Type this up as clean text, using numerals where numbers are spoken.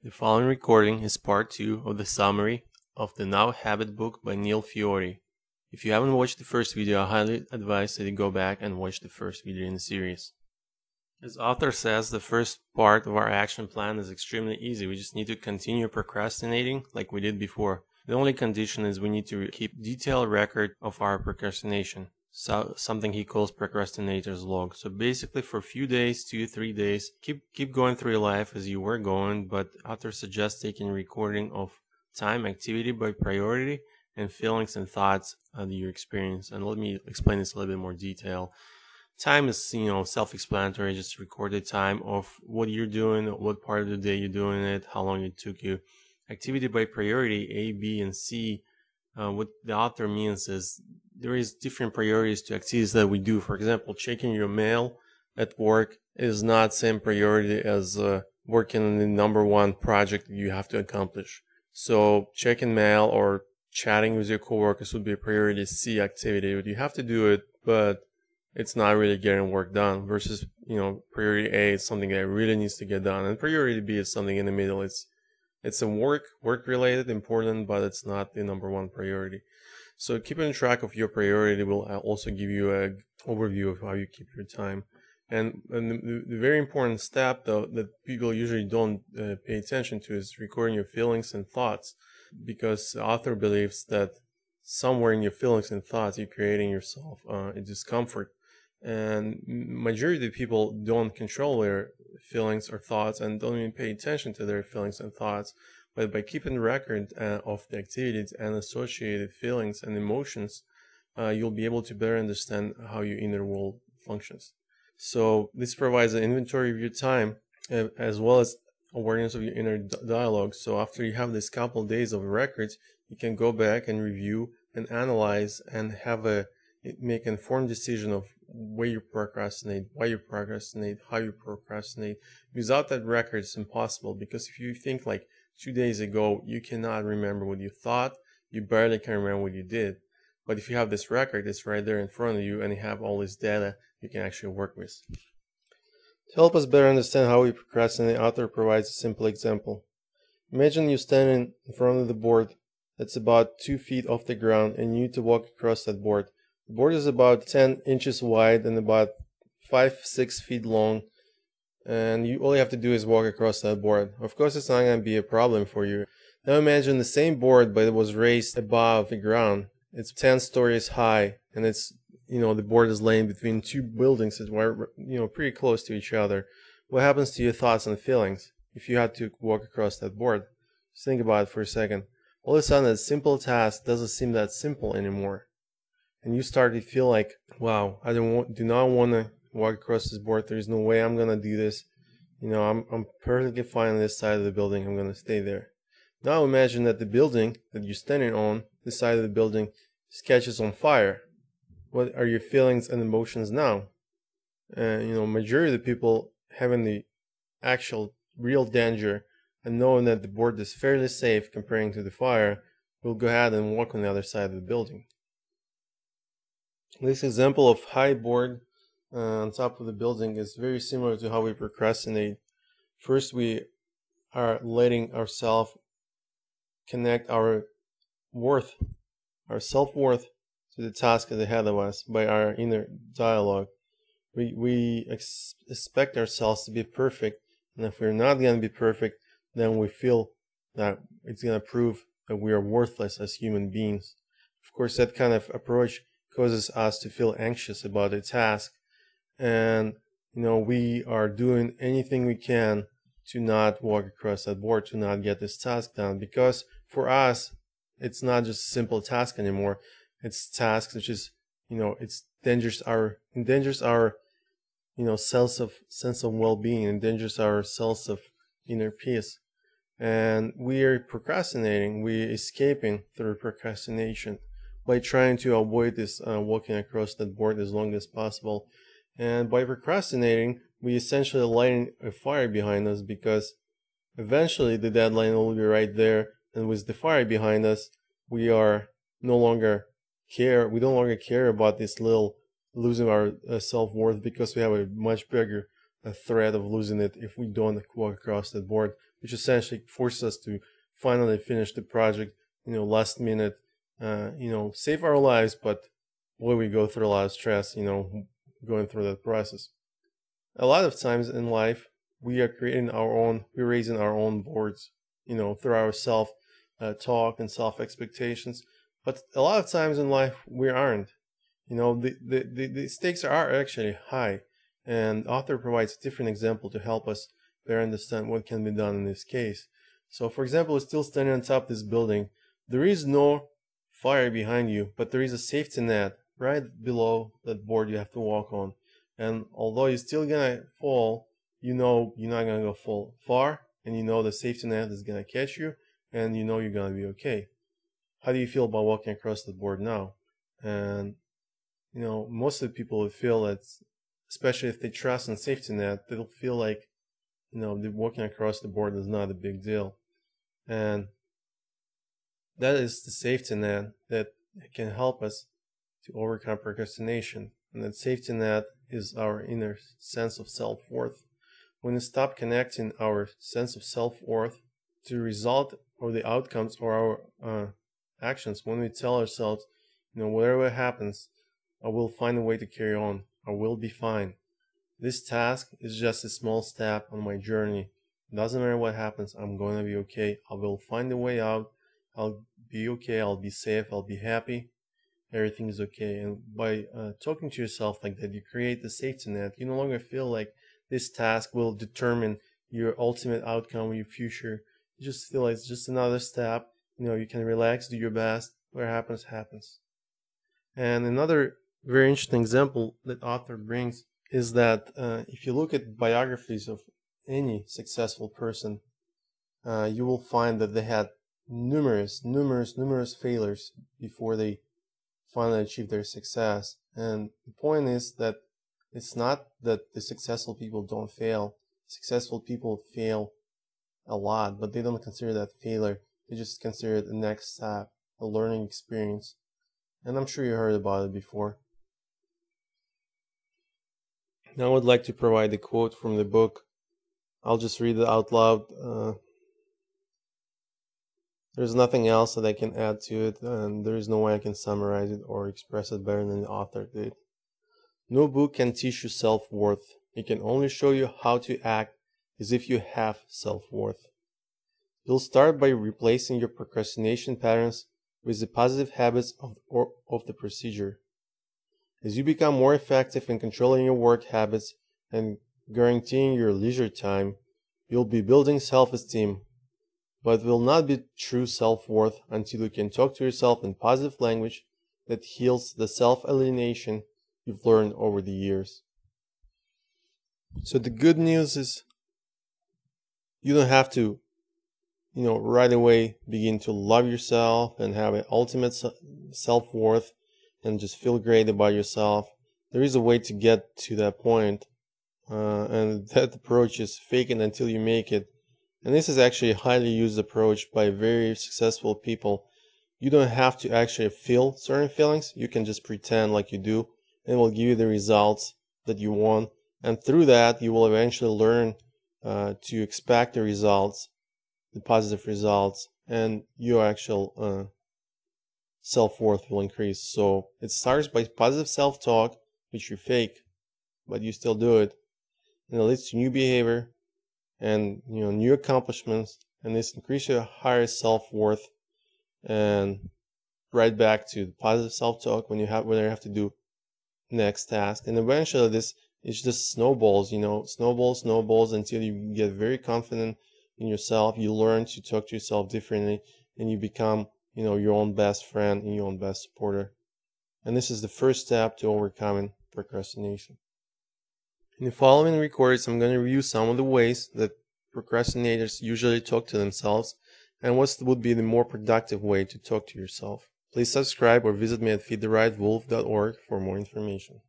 The following recording is part 2 of the summary of the Now Habit book by Neil Fiore. If you haven't watched the first video, I highly advise that you go back and watch the first video in the series. As author says, the first part of our action plan is extremely easy. We just need to continue procrastinating like we did before. The only condition is we need to keep detailed record of our procrastination. So something he calls procrastinator's log. So basically for a few days, 2-3 days, keep going through your life as you were going, but author suggests taking recording of time, activity by priority, and feelings and thoughts that you experience. And let me explain this a little bit more detail. Time is, self-explanatory, just recorded time of what you're doing, what part of the day you're doing it, how long it took you. Activity by priority, A, B, and C. What the author means is there is different priorities to activities that we do. For example, checking your mail at work is not same priority as working on the number one project that you have to accomplish. So checking mail or chatting with your coworkers would be a priority C activity. But you have to do it, but it's not really getting work done. Versus, priority A is something that really needs to get done, and priority B is something in the middle. It's a work related, important, but it's not the number one priority. So keeping track of your priority will also give you an overview of how you keep your time. And the very important step, though, that people usually don't pay attention to is recording your feelings and thoughts, because the author believes that somewhere in your feelings and thoughts, you're creating yourself a discomfort. And majority of people don't control their feelings or thoughts and don't even pay attention to their feelings and thoughts. But by keeping record of the activities and associated feelings and emotions, you'll be able to better understand how your inner world functions. So this provides an inventory of your time as well as awareness of your inner dialogue. So after you have this couple of days of records, you can go back and review and analyze and make an informed decision of where you procrastinate, why you procrastinate, how you procrastinate. Without that record, it's impossible, because if you think like 2 days ago, you cannot remember what you thought, you barely can remember what you did. But if you have this record, it's right there in front of you, and you have all this data you can actually work with. To help us better understand how we procrastinate, author provides a simple example. Imagine you standing in front of the board that's about 2 feet off the ground, and you need to walk across that board. The board is about 10 inches wide and about 5-6 feet long, and all you have to do is walk across that board. Of course, it's not going to be a problem for you. Now imagine the same board, but it was raised above the ground. It's 10 stories high, and it's, the board is laying between two buildings that were, pretty close to each other. What happens to your thoughts and feelings if you had to walk across that board? Just think about it for a second. All of a sudden, that simple task doesn't seem that simple anymore. And you start to feel like, wow, I do not want to walk across this board. There's no way I'm going to do this. I'm perfectly fine on this side of the building. I'm going to stay there. Now imagine that the building that you're standing on, the side of the building, catches on fire. What are your feelings and emotions now? Majority of the people having the actual real danger and knowing that the board is fairly safe comparing to the fire will go ahead and walk on the other side of the building. This example of high board on top of the building is very similar to how we procrastinate. First, we are letting ourselves connect our worth, our self-worth, to the task ahead of us by our inner dialogue. We expect ourselves to be perfect, and if we're not going to be perfect, then we feel that it's going to prove that we are worthless as human beings. Of course, that kind of approach causes us to feel anxious about the task, and we are doing anything we can to not walk across that board, to not get this task done, because for us it's not just a simple task anymore. It's tasks which is it endangers our sense of well-being, endangers our sense of inner peace, and we are procrastinating. We're escaping through procrastination by trying to avoid this walking across that board as long as possible. And by procrastinating, we essentially lighting a fire behind us, because eventually the deadline will be right there, and with the fire behind us, we no longer care about this little losing our self-worth, because we have a much bigger threat of losing it if we don't walk across that board. which essentially forces us to finally finish the project, last minute, save our lives, but boy, we go through a lot of stress, going through that process. A lot of times in life, we're raising our own boards, through our self talk and self expectations. But a lot of times in life, we aren't. The stakes are actually high, and author provides a different example to help us better understand what can be done in this case. So, for example, we're still standing on top of this building. There is no fire behind you, but there is a safety net right below that board you have to walk on. And although you're still gonna fall, you know you're not gonna go fall far, and you know the safety net is gonna catch you, and you know you're gonna be okay. How do you feel about walking across the board now? And most of the people will feel that, especially if they trust in safety net, they'll feel like, the walking across the board is not a big deal. And that is the safety net that can help us to overcome procrastination. And that safety net is our inner sense of self-worth. When we stop connecting our sense of self-worth to the result or the outcomes or our actions, when we tell ourselves, whatever happens, I will find a way to carry on. I will be fine. This task is just a small step on my journey. It doesn't matter what happens, I'm going to be okay. I will find a way out. I'll be okay. I'll be safe. I'll be happy. Everything is okay. And by talking to yourself like that, you create the safety net. You no longer feel like this task will determine your ultimate outcome, your future. You just feel like it's just another step. You can relax, do your best. What happens, happens. And another very interesting example that author brings is that if you look at biographies of any successful person, you will find that they had numerous failures before they finally achieved their success. And the point is that it's not that the successful people don't fail. Successful people fail a lot, but they don't consider that failure. They just consider it the next step, a learning experience. And I'm sure you heard about it before. Now I would like to provide a quote from the book. I'll just read it out loud. There's nothing else that I can add to it, and there is no way I can summarize it or express it better than the author did. No book can teach you self-worth. It can only show you how to act as if you have self-worth. You'll start by replacing your procrastination patterns with the positive habits of the procedure. As you become more effective in controlling your work habits and guaranteeing your leisure time, you'll be building self-esteem, but will not be true self-worth until you can talk to yourself in positive language that heals the self-alienation you've learned over the years. So the good news is you don't have to, right away begin to love yourself and have an ultimate self-worth and just feel great about yourself. There is a way to get to that point, and that approach is fake it until you make it. And this is actually a highly used approach by very successful people. You don't have to actually feel certain feelings. You can just pretend like you do, and it will give you the results that you want. And through that, you will eventually learn to expect the results, the positive results, and your actual self-worth will increase. So it starts by positive self-talk, which you fake, but you still do it. And it leads to new behavior and new accomplishments, and this increases your higher self-worth, and right back to positive self-talk when you have to do next task. And eventually this is just snowballs, snowballs until you get very confident in yourself. You learn to talk to yourself differently, and you become your own best friend and your own best supporter. And this is the first step to overcoming procrastination. In the following recordings, I'm going to review some of the ways that procrastinators usually talk to themselves and what would be the more productive way to talk to yourself. Please subscribe or visit me at feedtherightwolf.org for more information.